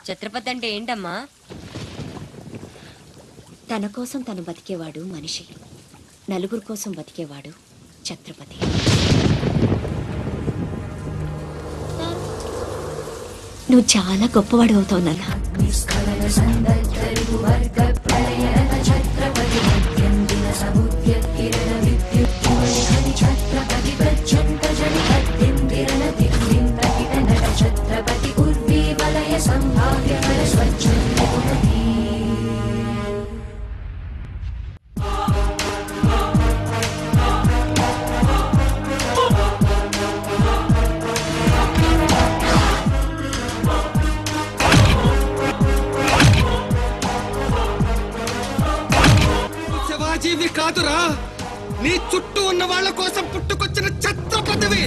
ఛత్రపతి అంటే ఏంటమ్మా? తన కోసం తను బతికేవాడు మనిషి, నలుగురు కోసం బతికేవాడు ఛత్రపతి. నువ్వు చాలా గొప్పవాడు అవుతావు నాన్న. శివాజీవి కాదురా, నీ చుట్టూ ఉన్న వాళ్ళ కోసం పుట్టుకొచ్చిన ఛత్రపతివి.